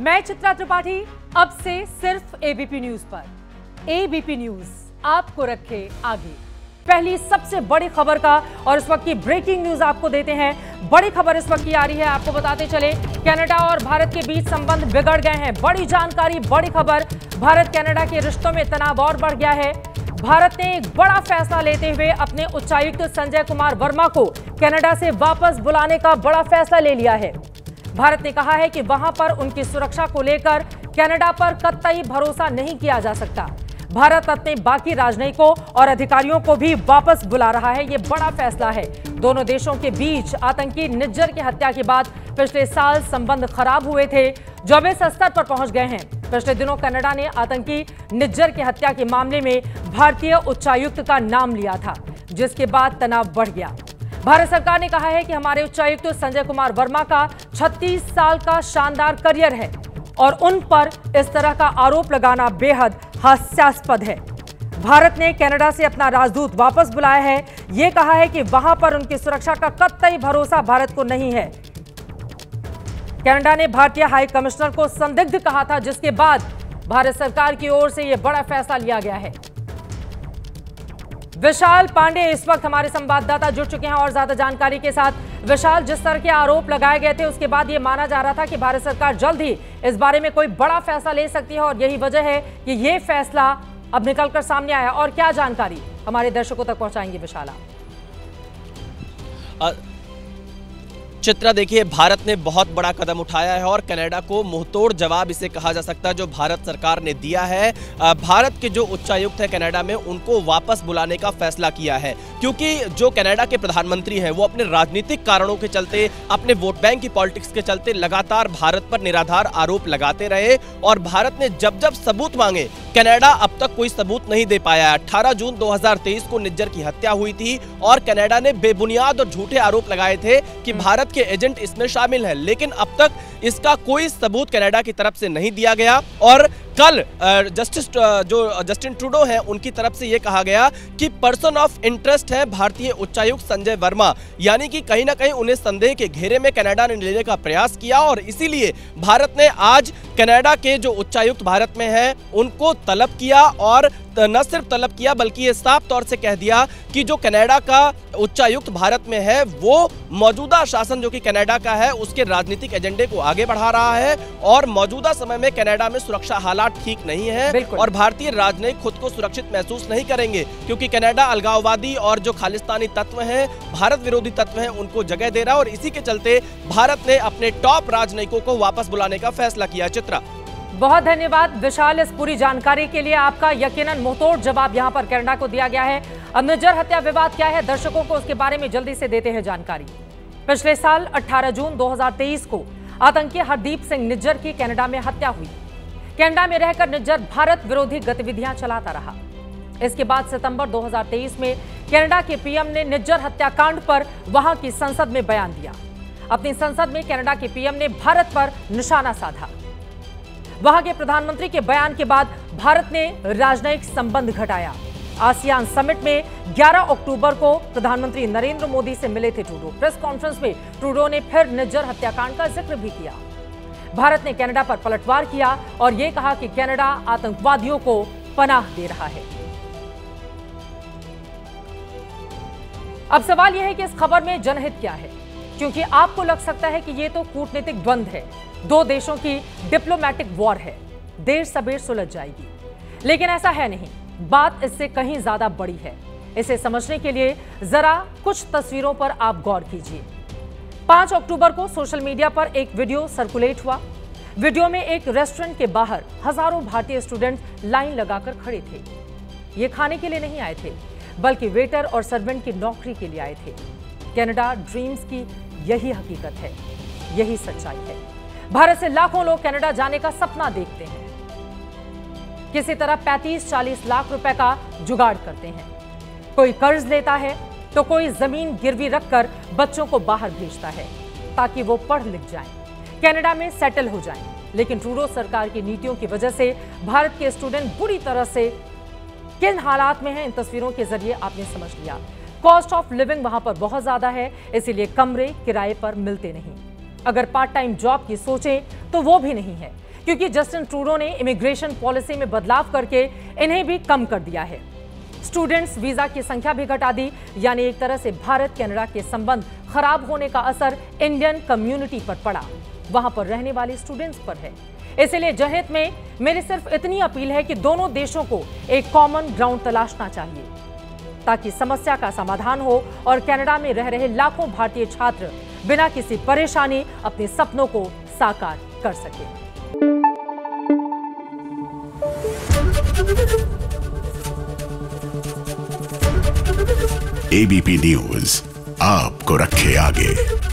मैं चित्रा त्रिपाठी, अब से सिर्फ एबीपी न्यूज पर। एबीपी न्यूज आपको रखे आगे। पहली सबसे बड़ी खबर का और इस वक्त की ब्रेकिंग न्यूज आपको देते हैं। बड़ी खबर इस वक्त की आ रही है, आपको बताते चले कनाडा और भारत के बीच संबंध बिगड़ गए हैं। बड़ी जानकारी, बड़ी खबर, भारत कनाडा के रिश्तों में तनाव और बढ़ गया है। भारत ने एक बड़ा फैसला लेते हुए अपने उच्चायुक्त संजय कुमार वर्मा को कनाडा से वापस बुलाने का बड़ा फैसला ले लिया है। भारत ने कहा है कि वहां पर उनकी सुरक्षा को लेकर कनाडा पर कतई भरोसा नहीं किया जा सकता। भारत अपने बाकी राजनयिकों और अधिकारियों को भी वापस बुला रहा है। ये बड़ा फैसला है। दोनों देशों के बीच आतंकी निज्जर की हत्या के बाद पिछले साल संबंध खराब हुए थे, जो अब इस स्तर पर पहुंच गए हैं। पिछले दिनों कनाडा ने आतंकी निज्जर की हत्या के मामले में भारतीय उच्चायुक्त का नाम लिया था, जिसके बाद तनाव बढ़ गया। भारत सरकार ने कहा है कि हमारे उच्चायुक्त संजय कुमार वर्मा का 36 साल का शानदार करियर है और उन पर इस तरह का आरोप लगाना बेहद हास्यास्पद है। भारत ने कनाडा से अपना राजदूत वापस बुलाया है। यह कहा है कि वहां पर उनकी सुरक्षा का कतई भरोसा भारत को नहीं है। कनाडा ने भारतीय हाई कमिश्नर को संदिग्ध कहा था, जिसके बाद भारत सरकार की ओर से यह बड़ा फैसला लिया गया है। विशाल पांडे इस वक्त हमारे संवाददाता जुड़ चुके हैं और ज्यादा जानकारी के साथ। विशाल, जिस तरह के आरोप लगाए गए थे उसके बाद यह माना जा रहा था कि भारत सरकार जल्द ही इस बारे में कोई बड़ा फैसला ले सकती है और यही वजह है कि यह फैसला अब निकलकर सामने आया। और क्या जानकारी हमारे दर्शकों तक पहुंचाएंगे विशाला? चित्रा, देखिए, भारत ने बहुत बड़ा कदम उठाया है और कनाडा को मुंहतोड़ जवाब इसे कहा जा सकता है जो भारत सरकार ने दिया है। भारत के जो उच्चायुक्त है कनाडा में, उनको वापस बुलाने का फैसला किया है, क्योंकि जो कनाडा के प्रधानमंत्री हैं वो अपने राजनीतिक कारणों के चलते, अपने वोट बैंक की पॉलिटिक्स के चलते लगातार भारत पर निराधार आरोप लगाते रहे और भारत ने जब जब सबूत मांगे, कनाडा अब तक कोई सबूत नहीं दे पाया। 18 जून 2023 को निज्जर की हत्या हुई थी और कनाडा ने बेबुनियाद और झूठे आरोप लगाए थे कि भारत के एजेंट इसमें शामिल हैं, लेकिन अब तक इसका कोई सबूत कनाडा की तरफ से नहीं दिया गया। और कल जस्टिन ट्रूडो हैं, उनकी तरफ से यह कहा गया कि पर्सन ऑफ इंटरेस्ट है भारतीय उच्चायुक्त संजय वर्मा, यानी कि कहीं ना कहीं उन्हें संदेह के घेरे में कनाडा ने लेने का प्रयास किया और इसीलिए भारत ने आज कनाडा के जो उच्चायुक्त भारत में हैं उनको तलब किया और न सिर्फ तलब किया बल्कि ये साफ तौर से कह दिया कि जो कनाडा का उच्चायुक्त भारत में है वो मौजूदा शासन जो कि कनाडा का है उसके राजनीतिक एजेंडे को आगे बढ़ा रहा है और मौजूदा समय में कनाडा में सुरक्षा हालात ठीक नहीं है और भारतीय राजनयिक खुद को सुरक्षित महसूस नहीं करेंगे, क्योंकि कनाडा अलगाववादी और जो खालिस्तानी तत्व हैं, भारत विरोधी तत्व हैं, उनको जगह दे रहा है और इसी के चलते भारत ने अपने टॉप राजनयिकों को वापस बुलाने का फैसला किया। चित्रा, बहुत धन्यवाद विशाल इस पूरी जानकारी के लिए। आपका यकीनन मुंहतोड़ जवाब यहां पर कनाडा को दिया गया है। अब निज्जर हत्या विवाद क्या है, दर्शकों को उसके बारे में जल्दी से देते हैं जानकारी। पिछले साल 18 जून 2023 को आतंकी हरदीप सिंह निज्जर की कनाडा में हत्या हुई। कनाडा में रहकर निज्जर भारत विरोधी गतिविधियां चलाता रहा। इसके बाद सितंबर 2023 में कनाडा के पीएम ने निज्जर हत्याकांड पर वहां की संसद में बयान दिया। अपनी संसद में कनाडा के पीएम ने भारत पर निशाना साधा। वहां के प्रधानमंत्री के बयान के बाद भारत ने राजनयिक संबंध घटाया। आसियान समिट में 11 अक्टूबर को प्रधानमंत्री नरेंद्र मोदी से मिले थे ट्रूडो। प्रेस कॉन्फ्रेंस में ट्रूडो ने फिर निज्जर हत्याकांड का जिक्र भी किया। भारत ने कनाडा पर पलटवार किया और यह कहा कि कनाडा आतंकवादियों को पनाह दे रहा है। अब सवाल यह है कि इस खबर में जनहित क्या है, क्योंकि आपको लग सकता है कि यह तो कूटनीतिक द्वंद्व है, दो देशों की डिप्लोमैटिक वॉर है, देर सबेर सुलझ जाएगी, लेकिन ऐसा है नहीं। बात इससे कहीं ज्यादा बड़ी है। इसे समझने के लिए जरा कुछ तस्वीरों पर आप गौर कीजिए। 5 अक्टूबर को सोशल मीडिया पर एक वीडियो सर्कुलेट हुआ। वीडियो में एक रेस्टोरेंट के बाहर हजारों भारतीय स्टूडेंट लाइन लगाकर खड़े थे। ये खाने के लिए नहीं आए थे, बल्कि वेटर और सर्वेंट की नौकरी के लिए आए थे। कनाडा ड्रीम्स की यही हकीकत है, यही सच्चाई है। भारत से लाखों लोग कनाडा जाने का सपना देखते हैं, किसी तरह 35-40 लाख रुपए का जुगाड़ करते हैं। कोई कर्ज लेता है तो कोई जमीन गिरवी रखकर बच्चों को बाहर भेजता है ताकि वो पढ़ लिख जाएं, कनाडा में सेटल हो जाएं। लेकिन ट्रूडो सरकार की नीतियों की वजह से भारत के स्टूडेंट बुरी तरह से किन हालात में हैं, इन तस्वीरों के जरिए आपने समझ लिया। कॉस्ट ऑफ लिविंग वहां पर बहुत ज्यादा है, इसीलिए कमरे किराए पर मिलते नहीं। अगर पार्ट टाइम जॉब की सोचें तो वो भी नहीं है। क्योंकि जस्टिन ट्रूडो ने इमिग्रेशन पॉलिसी में बदलाव करके इन्हें भी कम कर दिया है। स्टूडेंट्स वीजा की संख्या भी घटा दी, यानी एक तरह से भारत कनाडा के संबंध खराब होने का असर इंडियन कम्युनिटी पर पड़ा, वहां पर रहने वाले स्टूडेंट्स पर है। इसलिए जनहित में मेरी सिर्फ इतनी अपील है कि दोनों देशों को एक कॉमन ग्राउंड तलाशना चाहिए ताकि समस्या का समाधान हो और कनाडा में रह रहे लाखों भारतीय छात्र बिना किसी परेशानी अपने सपनों को साकार कर सके। एबीपी न्यूज आपको रखे आगे।